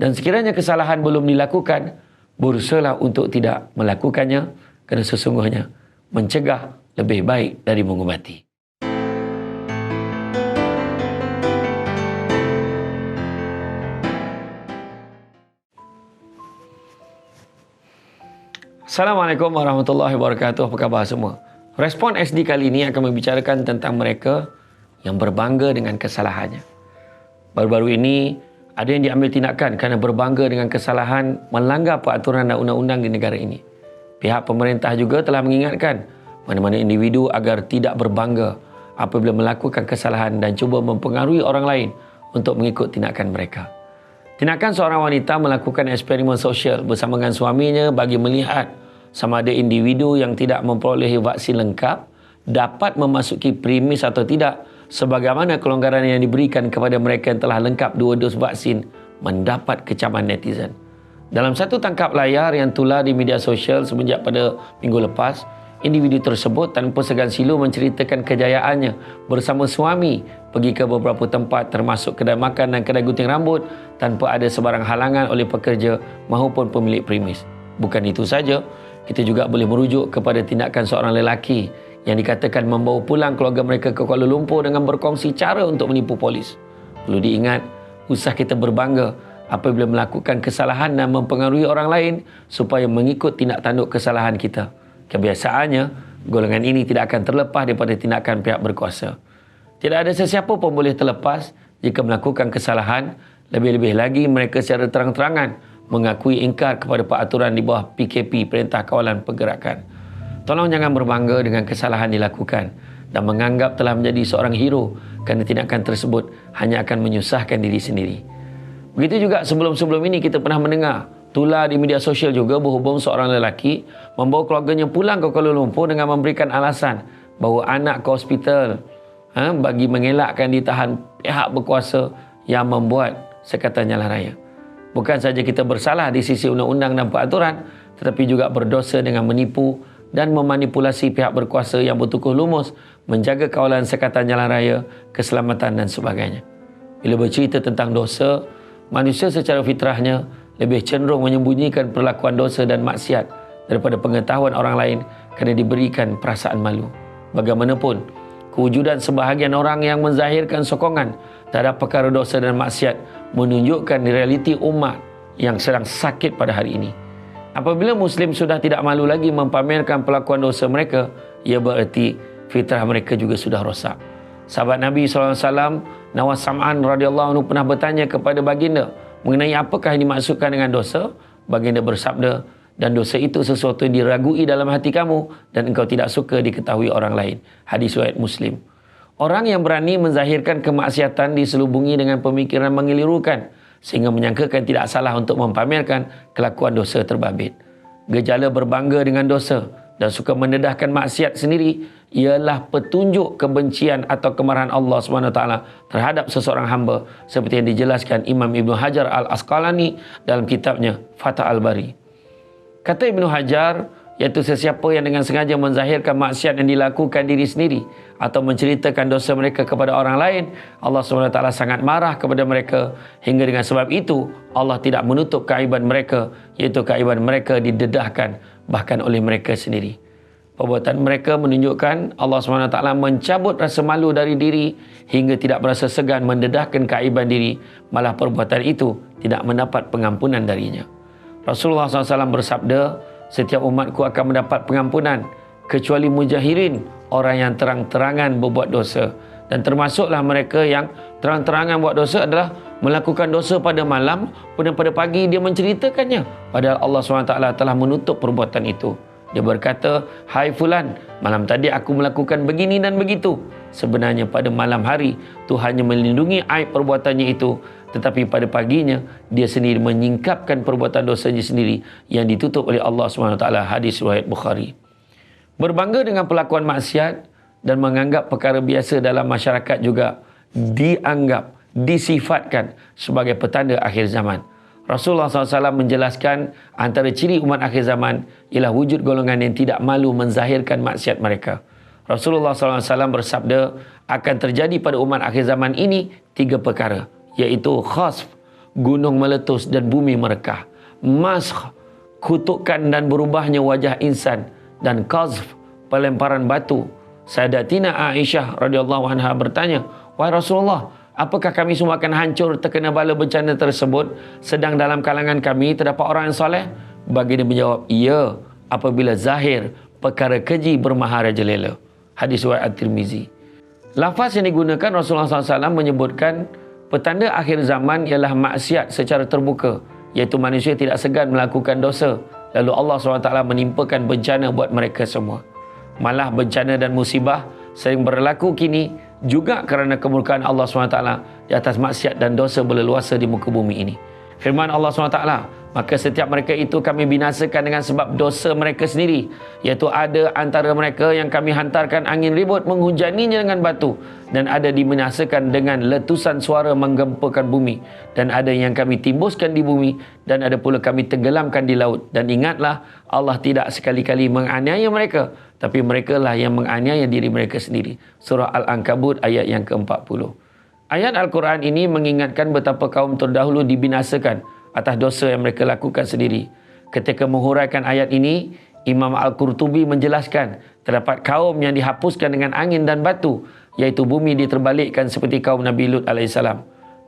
Dan sekiranya kesalahan belum dilakukan, berusahalah untuk tidak melakukannya, kerana sesungguhnya mencegah lebih baik dari mengubati. Assalamualaikum warahmatullahi wabarakatuh. Apa khabar semua? Respon SD kali ini akan membicarakan tentang mereka yang berbangga dengan kesalahannya. Baru-baru ini ada yang diambil tindakan kerana berbangga dengan kesalahan melanggar peraturan dan undang-undang di negara ini. Pihak pemerintah juga telah mengingatkan mana-mana individu agar tidak berbangga apabila melakukan kesalahan dan cuba mempengaruhi orang lain untuk mengikut tindakan mereka. Tindakan seorang wanita melakukan eksperimen sosial bersama dengan suaminya bagi melihat sama ada individu yang tidak memperolehi vaksin lengkap dapat memasuki premis atau tidak, sebagaimana kelonggaran yang diberikan kepada mereka yang telah lengkap 2 dos vaksin mendapat kecaman netizen. Dalam satu tangkap layar yang tular di media sosial semenjak pada minggu lepas, individu tersebut tanpa segan silu menceritakan kejayaannya bersama suami pergi ke beberapa tempat termasuk kedai makan dan kedai gunting rambut tanpa ada sebarang halangan oleh pekerja maupun pemilik premis. Bukan itu saja, kita juga boleh merujuk kepada tindakan seorang lelaki yang dikatakan membawa pulang keluarga mereka ke Kuala Lumpur dengan berkongsi cara untuk menipu polis. Perlu diingat, usah kita berbangga apabila melakukan kesalahan dan mempengaruhi orang lain supaya mengikut tindak tanduk kesalahan kita. Kebiasaannya, golongan ini tidak akan terlepas daripada tindakan pihak berkuasa. Tidak ada sesiapa pun boleh terlepas jika melakukan kesalahan, lebih-lebih lagi mereka secara terang-terangan mengakui ingkar kepada peraturan di bawah PKP, Perintah Kawalan Pergerakan. Tolong jangan berbangga dengan kesalahan dilakukan dan menganggap telah menjadi seorang hero kerana tindakan tersebut hanya akan menyusahkan diri sendiri. Begitu juga sebelum-sebelum ini kita pernah mendengar tular di media sosial juga berhubung seorang lelaki membawa keluarganya pulang ke Kuala Lumpur dengan memberikan alasan bahawa anak ke hospital bagi mengelakkan ditahan pihak berkuasa yang membuat sekatan jalan raya. Bukan saja kita bersalah di sisi undang-undang dan peraturan, tetapi juga berdosa dengan menipu dan memanipulasi pihak berkuasa yang bertukuh lumus menjaga kawalan sekatan jalan raya, keselamatan dan sebagainya. Bila bercerita tentang dosa, manusia secara fitrahnya lebih cenderung menyembunyikan perlakuan dosa dan maksiat daripada pengetahuan orang lain kerana diberikan perasaan malu. Bagaimanapun, kewujudan sebahagian orang yang menzahirkan sokongan terhadap perkara dosa dan maksiat menunjukkan realiti umat yang sedang sakit pada hari ini. Apabila Muslim sudah tidak malu lagi mempamerkan pelakuan dosa mereka, ia bererti fitrah mereka juga sudah rosak. Sahabat Nabi SAW, Nawas Sam'an radhiyallahu anhu pernah bertanya kepada baginda mengenai apakah yang dimaksudkan dengan dosa. Baginda bersabda, dan dosa itu sesuatu yang diragui dalam hati kamu dan engkau tidak suka diketahui orang lain. Hadis riwayat Muslim. Orang yang berani menzahirkan kemaksiatan diselubungi dengan pemikiran mengelirukan sehingga menyangkakan tidak salah untuk mempamerkan kelakuan dosa terbabit. Gejala berbangga dengan dosa dan suka mendedahkan maksiat sendiri ialah petunjuk kebencian atau kemarahan Allah SWT terhadap seseorang hamba seperti yang dijelaskan Imam Ibn Hajar Al-Asqalani dalam kitabnya Fathul Al-Bari. Kata Ibn Hajar, iaitu sesiapa yang dengan sengaja menzahirkan maksiat yang dilakukan diri sendiri atau menceritakan dosa mereka kepada orang lain, Allah SWT sangat marah kepada mereka hingga dengan sebab itu Allah tidak menutup keaiban mereka, iaitu keaiban mereka didedahkan bahkan oleh mereka sendiri. Perbuatan mereka menunjukkan Allah SWT mencabut rasa malu dari diri hingga tidak merasa segan mendedahkan keaiban diri, malah perbuatan itu tidak mendapat pengampunan darinya. Rasulullah SAW bersabda, setiap umatku akan mendapat pengampunan kecuali mujahirin, orang yang terang-terangan berbuat dosa. Dan termasuklah mereka yang terang-terangan buat dosa adalah melakukan dosa pada malam, kemudian pada pagi dia menceritakannya, padahal Allah SWT telah menutup perbuatan itu. Dia berkata, hai fulan, malam tadi aku melakukan begini dan begitu. Sebenarnya pada malam hari Tuhan hanya melindungi aib perbuatannya itu, tetapi pada paginya dia sendiri menyingkapkan perbuatan dosanya sendiri yang ditutup oleh Allah SWT. Hadis riwayat Bukhari. Berbangga dengan pelakuan maksiat dan menganggap perkara biasa dalam masyarakat juga dianggap, disifatkan sebagai petanda akhir zaman. Rasulullah SAW menjelaskan antara ciri umat akhir zaman ialah wujud golongan yang tidak malu menzahirkan maksiat mereka. Rasulullah SAW bersabda, akan terjadi pada umat akhir zaman ini 3 perkara, iaitu khasf, gunung meletus dan bumi merekah. Masakh, kutukan dan berubahnya wajah insan, dan qazf, pelemparan batu. Sayyidatina Aisyah radhiyallahu anha bertanya, "Wahai Rasulullah, apakah kami semua akan hancur terkena bala bencana tersebut, sedang dalam kalangan kami terdapat orang yang soleh?" Baginda menjawab, "Ya, apabila zahir perkara keji bermaharajalela." Hadis riwayat At-Tirmizi. Lafaz yang digunakan Rasulullah SAW menyebutkan petanda akhir zaman ialah maksiat secara terbuka, iaitu manusia tidak segan melakukan dosa, lalu Allah SWT menimpakan bencana buat mereka semua. Malah bencana dan musibah sering berlaku kini juga kerana kemurkaan Allah SWT di atas maksiat dan dosa berleluasa di muka bumi ini. Firman Allah SWT, "Maka setiap mereka itu kami binasakan dengan sebab dosa mereka sendiri, iaitu ada antara mereka yang kami hantarkan angin ribut menghujaninya dengan batu, dan ada dibinasakan dengan letusan suara menggempakan bumi, dan ada yang kami timbuskan di bumi, dan ada pula kami tenggelamkan di laut. Dan ingatlah, Allah tidak sekali-kali menganiaya mereka, tapi mereka lah yang menganiaya diri mereka sendiri." Surah Al-Ankabut ayat yang ke-40. Ayat Al-Quran ini mengingatkan betapa kaum terdahulu dibinasakan atas dosa yang mereka lakukan sendiri. Ketika menghuraikan ayat ini, Imam Al-Qurtubi menjelaskan terdapat kaum yang dihapuskan dengan angin dan batu, iaitu bumi diterbalikkan seperti kaum Nabi Lut AS.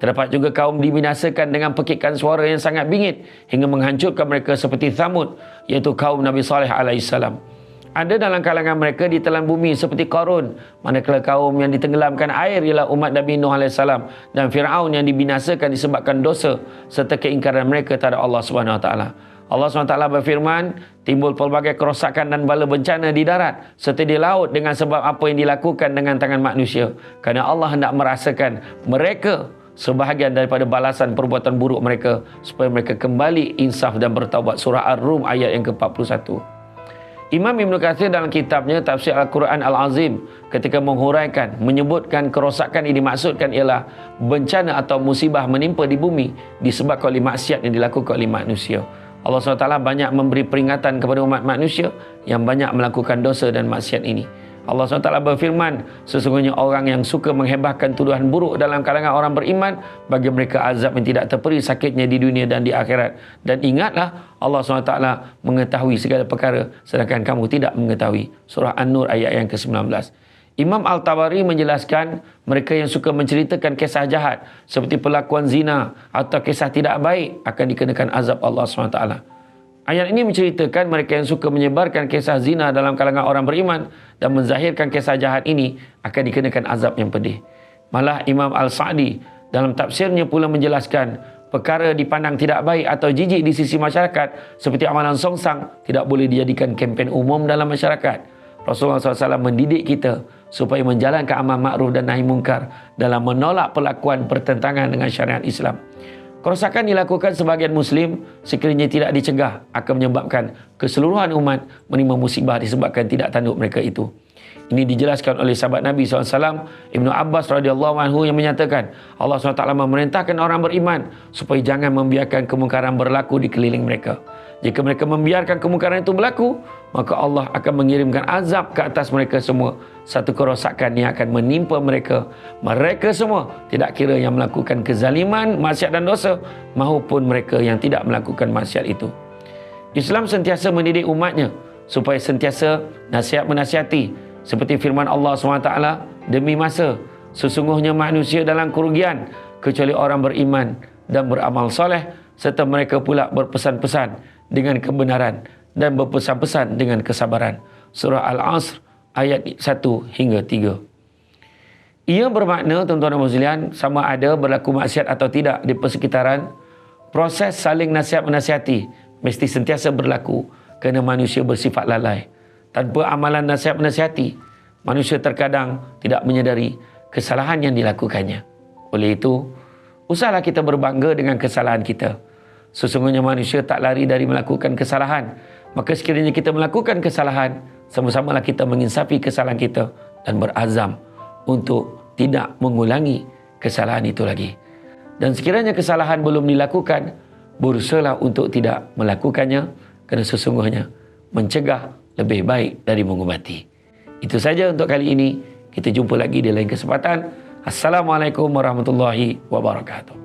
Terdapat juga kaum dibinasakan dengan pekikan suara yang sangat bingit hingga menghancurkan mereka seperti Thamud, iaitu kaum Nabi Saleh AS. Ada dalam kalangan mereka ditelan bumi seperti Qarun, manakala kaum yang ditenggelamkan air ialah umat Nabi Nuh AS, dan Fir'aun yang dibinasakan disebabkan dosa serta keingkaran mereka terhadap Allah SWT. Allah SWT berfirman, timbul pelbagai kerosakan dan bala bencana di darat serta di laut dengan sebab apa yang dilakukan dengan tangan manusia, kerana Allah hendak merasakan mereka sebahagian daripada balasan perbuatan buruk mereka, supaya mereka kembali insaf dan bertaubat. Surah Ar-Rum ayat yang ke-41. Imam Ibn Katsir dalam kitabnya Tafsir Al-Quran Al-Azim ketika menghuraikan, menyebutkan kerosakan yang dimaksudkan ialah bencana atau musibah menimpa di bumi disebabkan oleh maksiat yang dilakukan oleh manusia. Allah SWT banyak memberi peringatan kepada umat manusia yang banyak melakukan dosa dan maksiat ini. Allah SWT berfirman, sesungguhnya orang yang suka menghebahkan tuduhan buruk dalam kalangan orang beriman, bagi mereka azab yang tidak terperi sakitnya di dunia dan di akhirat. Dan ingatlah, Allah SWT mengetahui segala perkara, sedangkan kamu tidak mengetahui. Surah An-Nur ayat yang ke-19. Imam Al-Tabari menjelaskan, mereka yang suka menceritakan kisah jahat seperti perlakuan zina atau kisah tidak baik akan dikenakan azab Allah SWT. Ayat ini menceritakan mereka yang suka menyebarkan kisah zina dalam kalangan orang beriman dan menzahirkan kisah jahat ini akan dikenakan azab yang pedih. Malah Imam Al-Sa'di dalam tafsirnya pula menjelaskan, perkara dipandang tidak baik atau jijik di sisi masyarakat seperti amalan songsang tidak boleh dijadikan kempen umum dalam masyarakat. Rasulullah SAW mendidik kita supaya menjalankan amal makruf dan nahi mungkar dalam menolak perlakuan pertentangan dengan syariat Islam. Kerosakan dilakukan sebahagian Muslim sekiranya tidak dicegah akan menyebabkan keseluruhan umat menerima musibah disebabkan tidak tanduk mereka itu. Ini dijelaskan oleh sahabat Nabi SAW, Ibnu Abbas radhiyallahu anhu, yang menyatakan Allah SWT memerintahkan orang beriman supaya jangan membiarkan kemungkaran berlaku di keliling mereka. Jika mereka membiarkan kemungkaran itu berlaku, maka Allah akan mengirimkan azab ke atas mereka semua. Satu kerosakan yang akan menimpa mereka. Mereka semua, tidak kira yang melakukan kezaliman, maksiat dan dosa, maupun mereka yang tidak melakukan maksiat itu. Islam sentiasa mendidik umatnya supaya sentiasa nasihat menasihati. Seperti firman Allah SWT, demi masa, sesungguhnya manusia dalam kerugian, kecuali orang beriman dan beramal soleh, serta mereka pula berpesan-pesan dengan kebenaran dan berpesan-pesan dengan kesabaran. Surah Al-Asr ayat 1 hingga 3. Ia bermakna, tuan-tuan dan sekalian, sama ada berlaku maksiat atau tidak di persekitaran, proses saling nasihat-menasihati mesti sentiasa berlaku kerana manusia bersifat lalai. Tanpa amalan nasihat-menasihati, manusia terkadang tidak menyedari kesalahan yang dilakukannya. Oleh itu, usahlah kita berbangga dengan kesalahan kita. Sesungguhnya manusia tak lari dari melakukan kesalahan. Maka sekiranya kita melakukan kesalahan, sama-samalah kita menginsafi kesalahan kita dan berazam untuk tidak mengulangi kesalahan itu lagi. Dan sekiranya kesalahan belum dilakukan, berusahalah untuk tidak melakukannya, kerana sesungguhnya mencegah lebih baik dari mengubati. Itu saja untuk kali ini. Kita jumpa lagi di lain kesempatan. Assalamualaikum warahmatullahi wabarakatuh.